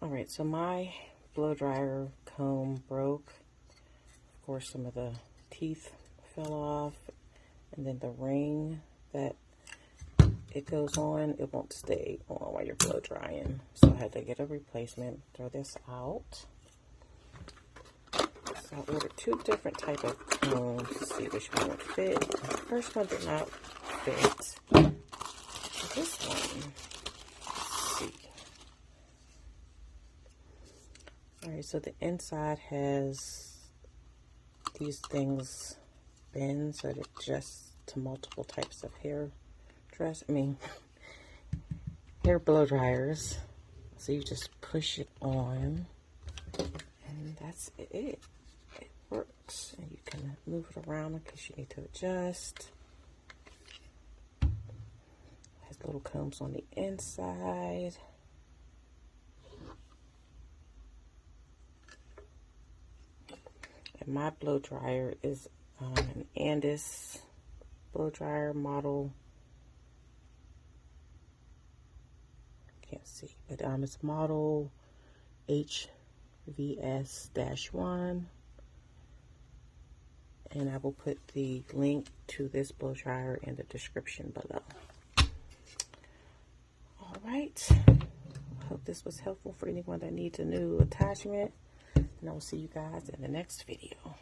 Alright, so my blow dryer comb broke. Of course, some of the teeth fell off, and then the ring that it goes on, it won't stay on while you're blow drying. So I had to get a replacement. Throw this out. So I ordered 2 different type of combs to see which one would fit. The first one did not fit. This one, let's see. Alright, so the inside has these things bend so it adjusts to multiple types of hair blow dryers. So you just push it on, and that's it. It works, and you can move it around in case you need to adjust. It has little combs on the inside. And my blow dryer is an Andis blow dryer model. Can't see, but it's model HVS-1, and I will put the link to this blow dryer in the description below. All right, I hope this was helpful for anyone that needs a new attachment, and I will see you guys in the next video.